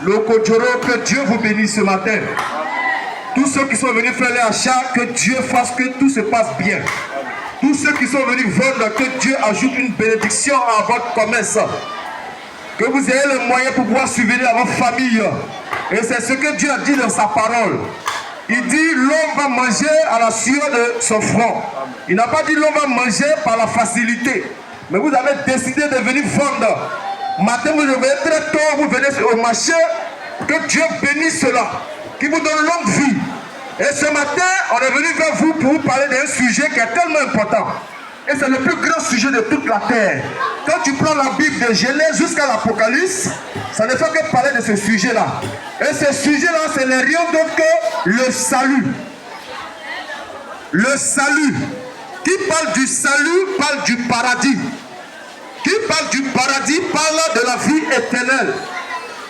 Le Kojoro, que Dieu vous bénisse ce matin. Tous ceux qui sont venus faire les achats, que Dieu fasse que tout se passe bien. Tous ceux qui sont venus vendre, que Dieu ajoute une bénédiction à votre commerce. Que vous ayez les moyens pour pouvoir subvenir à votre famille. Et c'est ce que Dieu a dit dans sa parole. Il dit l'homme va manger à la sueur de son front. Il n'a pas dit l'homme va manger par la facilité. Mais vous avez décidé de venir vendre. Matin, vous venez très tôt, vous venez au marché. Que Dieu bénisse cela, qui vous donne longue vie. Et ce matin, on est venu vers vous pour vous parler d'un sujet qui est tellement important. Et c'est le plus grand sujet de toute la terre. Quand tu prends la Bible de Genèse jusqu'à l'Apocalypse, ça ne fait que parler de ce sujet-là. Et ce sujet-là, ce n'est rien d'autre que le salut. Le salut. Qui parle du salut, parle du paradis. Qui parle du paradis, parle de la vie éternelle.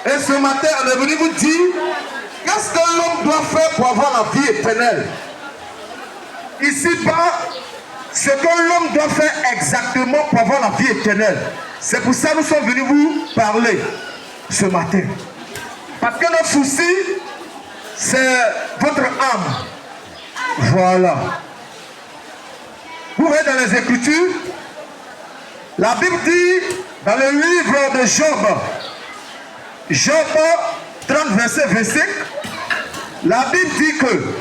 Et ce matin, on est venu vous dire, qu'est-ce que l'homme doit faire pour avoir la vie éternelle? Ici-bas, ce que l'homme doit faire exactement pour avoir la vie éternelle. C'est pour ça que nous sommes venus vous parler ce matin. Parce que notre souci, c'est votre âme. Voilà. Vous voyez dans les Écritures, la Bible dit, dans le livre de Job, Job 30, verset 25, la Bible dit que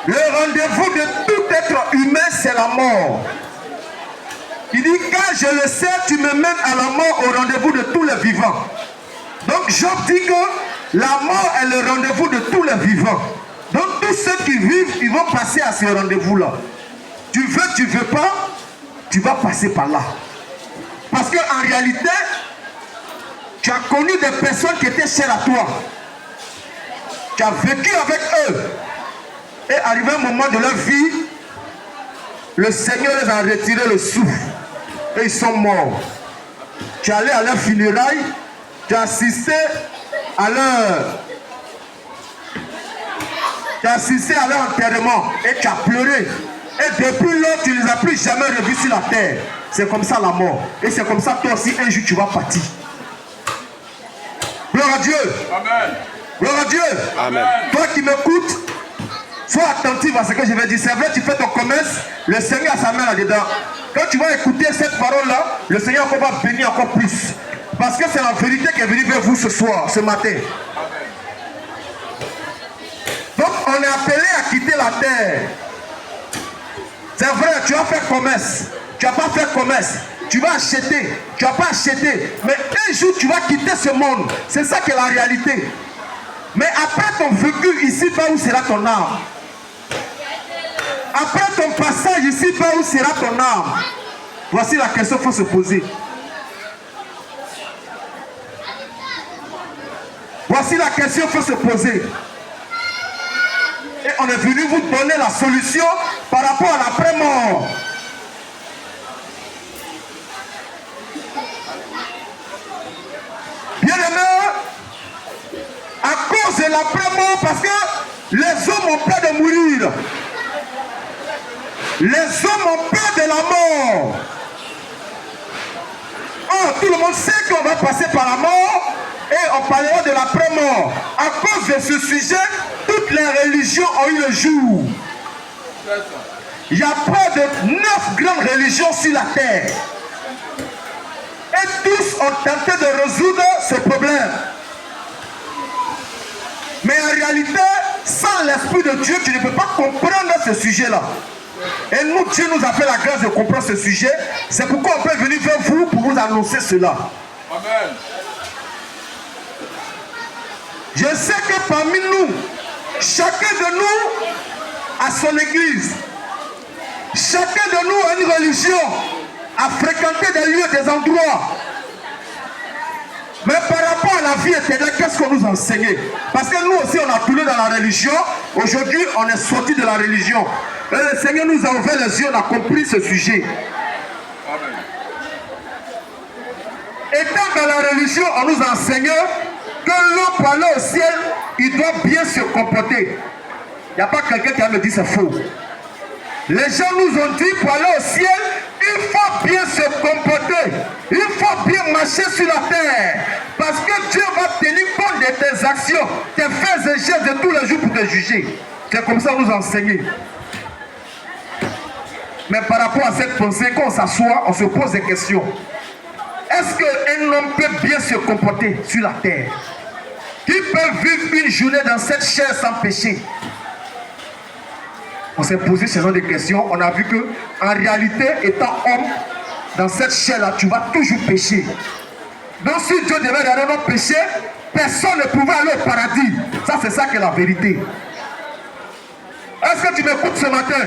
le rendez-vous de tout être humain, c'est la mort. Il dit, quand je le sais, tu me mènes à la mort au rendez-vous de tous les vivants. Donc Job dit que la mort est le rendez-vous de tous les vivants. Donc tous ceux qui vivent, ils vont passer à ce rendez-vous-là. Tu veux, tu veux pas, tu vas passer par là. Parce qu'en réalité, tu as connu des personnes qui étaient chères à toi. Tu as vécu avec eux. Et arrivé un moment de leur vie, le Seigneur les a retiré le souffle. Et ils sont morts. Tu es allé à leur funérailles, tu as assisté à leur... Tu as assisté à leur enterrement et tu as pleuré. Et depuis lors, tu ne les as plus jamais revus sur la terre. C'est comme ça la mort. Et c'est comme ça toi aussi, un jour, tu vas partir. Gloire à Dieu. Amen. Gloire à Dieu. Amen. Toi qui m'écoutes, sois attentif à ce que je vais dire. C'est vrai, tu fais ton commerce, le Seigneur a sa main là-dedans. Quand tu vas écouter cette parole-là, le Seigneur va bénir encore plus. Parce que c'est la vérité qui est venue vers vous ce soir, ce matin. Donc, on est appelé à quitter la terre. C'est vrai, tu vas faire commerce. Tu vas pas faire commerce. Tu vas acheter. Tu vas pas acheter. Mais un jour, tu vas quitter ce monde. C'est ça qui est la réalité. Mais après ton vécu ici, pas où sera ton âme? Après ton passage ici, pas où sera ton âme? Voici la question qu'il faut se poser. Voici la question qu'il faut se poser. Et on est venu vous donner la solution par rapport à l'après-mort. Bien aimé, à cause de l'après-mort, parce que les hommes ont peur de mourir. Les hommes ont peur de la mort. Oh, tout le monde sait qu'on va passer par la mort et on parlera de l'après-mort. À cause de ce sujet, toutes les religions ont eu le jour. Il y a près de 9 grandes religions sur la terre. Et tous ont tenté de résoudre ce problème. Mais en réalité, sans l'Esprit de Dieu, tu ne peux pas comprendre ce sujet-là. Et nous, Dieu nous a fait la grâce de comprendre ce sujet. C'est pourquoi on peut venir vers vous pour vous annoncer cela. Amen. Je sais que parmi nous, chacun de nous a son église. Chacun de nous a une religion, a fréquenté des lieux, des endroits. Mais par rapport à la vie éternelle, qu'est-ce qu'on nous enseigne? Parce que nous aussi, on a tourné dans la religion. Aujourd'hui, on est sorti de la religion. Et le Seigneur nous a ouvert les yeux, on a compris ce sujet. Amen. Étant dans la religion, on nous enseigne que l'homme pour aller au ciel, il doit bien se comporter. Il n'y a pas quelqu'un qui va me dire c'est faux. Les gens nous ont dit pour aller au ciel, il faut bien se comporter. Il faut bien marcher sur la terre. Parce que tes actions, tes faits et gestes de tous les jours pour te juger. C'est comme ça qu'on nous enseigne. Mais par rapport à cette pensée, quand on s'assoit, on se pose des questions. Est-ce qu'un homme peut bien se comporter sur la terre? Qui peut vivre une journée dans cette chair sans péché? On s'est posé ce genre de questions. On a vu que, en réalité, étant homme, dans cette chair-là, tu vas toujours pécher. Donc si Dieu devait réellement pécher, personne ne pouvait aller au paradis. Ça, c'est ça qui est la vérité. Est-ce que tu m'écoutes ce matin?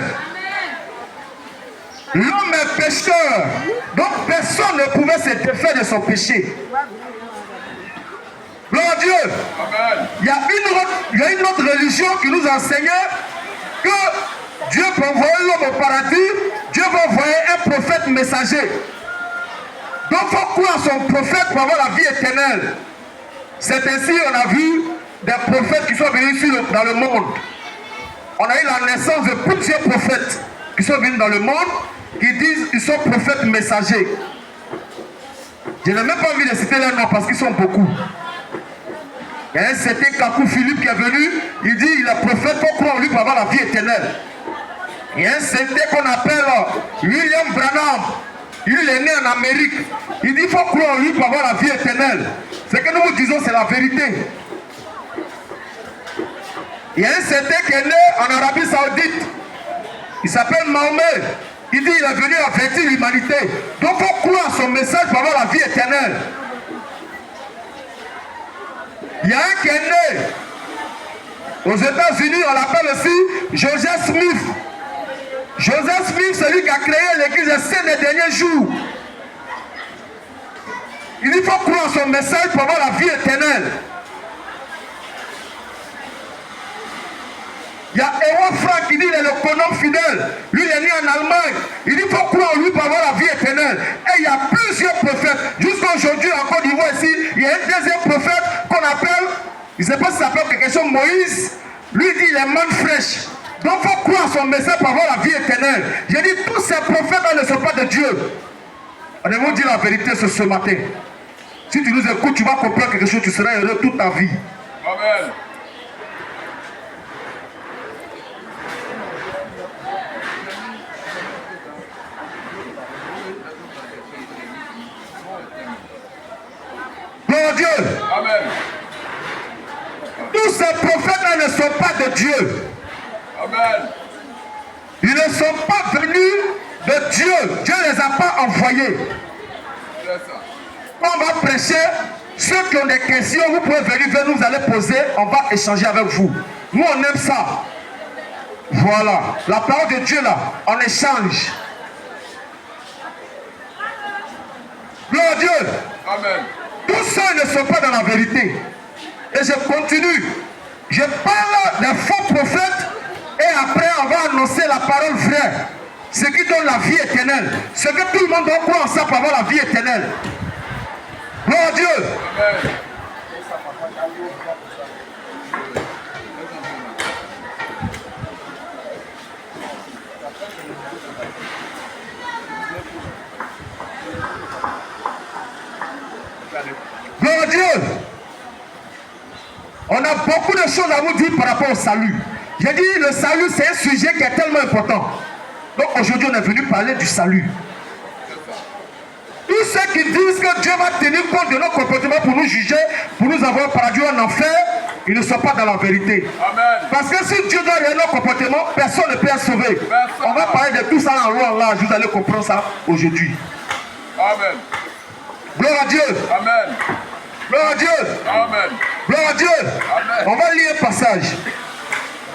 L'homme est pécheur. Donc personne ne pouvait se défaire de son péché. Gloire à Dieu. Amen. Il y a une autre religion qui nous enseignait que Dieu peut envoyer l'homme au paradis. Dieu va envoyer un prophète messager. Donc il faut croire son prophète pour avoir la vie éternelle. C'est ainsi on a vu des prophètes qui sont venus dans le monde. On a eu la naissance de plusieurs prophètes qui sont venus dans le monde, qui disent qu'ils sont prophètes messagers. Je n'ai même pas envie de citer leurs noms parce qu'ils sont beaucoup. Il y a un certain Kakou Philippe qui est venu, il dit il est prophète, il faut croire en lui pour avoir la vie éternelle. Il y a un certain qu'on appelle William Branham, il est né en Amérique, il dit il faut croire en lui pour avoir la vie éternelle. Ce que nous vous disons, c'est la vérité. Il y a un certain qui est né en Arabie Saoudite, il s'appelle Mahomet, il dit il est venu avertir l'humanité. Donc il faut croire son message pour avoir la vie éternelle. Il y a un qui est né aux États-Unis, on l'appelle aussi Joseph Smith. Joseph Smith, c'est lui qui a créé l'église des saints des derniers jours. Il dit qu'il faut croire son message pour avoir la vie éternelle. Il y a Errol Frank qui dit qu'il est le colon fidèle. Lui, il est né en Allemagne. Il dit qu'il faut croire en lui pour avoir la vie éternelle. Et il y a plusieurs prophètes. Jusqu'à aujourd'hui, en Côte d'Ivoire ici, il y a un deuxième prophète qu'on appelle, je ne sais pas si ça s'appelle quelque chose, Moïse. Lui, il dit qu'il est man fraîche. Donc il faut croire son message pour avoir la vie éternelle. J'ai dit, tous ces prophètes-là ne sont pas de Dieu. On va vous dire la vérité ce matin. Si tu nous écoutes, tu vas comprendre quelque chose, tu seras heureux toute ta vie. Amen. Gloire à Dieu. Amen. Tous ces prophètes-là ne sont pas de Dieu. Amen. Ils ne sont pas venus de Dieu. Dieu ne les a pas envoyés. C'est ça. On va prêcher. Ceux qui ont des questions, vous pouvez venir vers nous, vous allez poser. On va échanger avec vous. Nous, on aime ça. Voilà. La parole de Dieu, là, on échange. Gloire à Dieu. Amen. Tous ceux ne sont pas dans la vérité. Et je continue. Je parle des faux prophètes et après on va annoncer la parole vraie. Ce qui donne la vie éternelle. Ce que tout le monde doit croire en ça pour avoir la vie éternelle. Gloire à Dieu. Amen. Gloire à Dieu. On a beaucoup de choses à vous dire par rapport au salut. J'ai dit le salut c'est un sujet qui est tellement important. Donc aujourd'hui on est venu parler du salut. Tous ceux qui disent que Dieu va tenir compte de nos comportements pour nous juger, pour nous avoir perdu en enfer, ils ne sont pas dans la vérité. Amen. Parce que si Dieu doit révéler nos comportements, personne ne peut être sauvé. On va parler de tout ça en long là, vous allez comprendre ça aujourd'hui. Amen. Gloire à Dieu. Amen. Gloire à Dieu. Amen. Gloire à Dieu. Amen. On va lire un passage.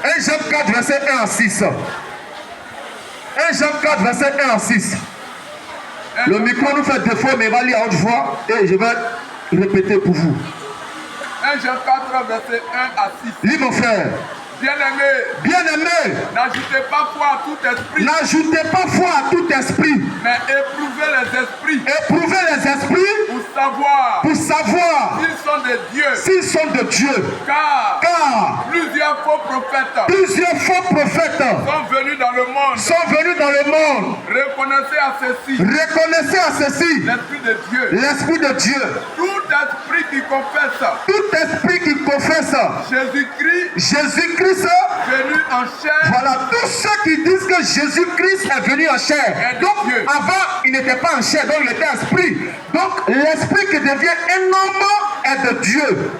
1 Jean 4, verset 1 à 6. 1 Jean 4, verset 1 à 6. Le micro nous fait défaut, mais il va lire à haute voix et je vais répéter pour vous. 1 Jean 4, verset 1 à 6. Lis mon frère. Bien-aimés, Bien-aimés, n'ajoutez pas foi à tout esprit, n'ajoutez pas foi à tout esprit. mais éprouvez les esprits Éprouvez les esprits pour savoir pour savoir s'ils sont de Dieu. S'ils sont de Dieu. Car plusieurs faux prophètes sont venus dans le monde. Reconnaissez à ceci l'Esprit de Dieu. Tout esprit qui confesse Jésus-Christ venu en chair. Voilà, tous ceux qui disent que Jésus-Christ est venu en chair. Donc avant il n'était pas en chair, donc il était esprit. Donc l'esprit qui devient un homme est de Dieu.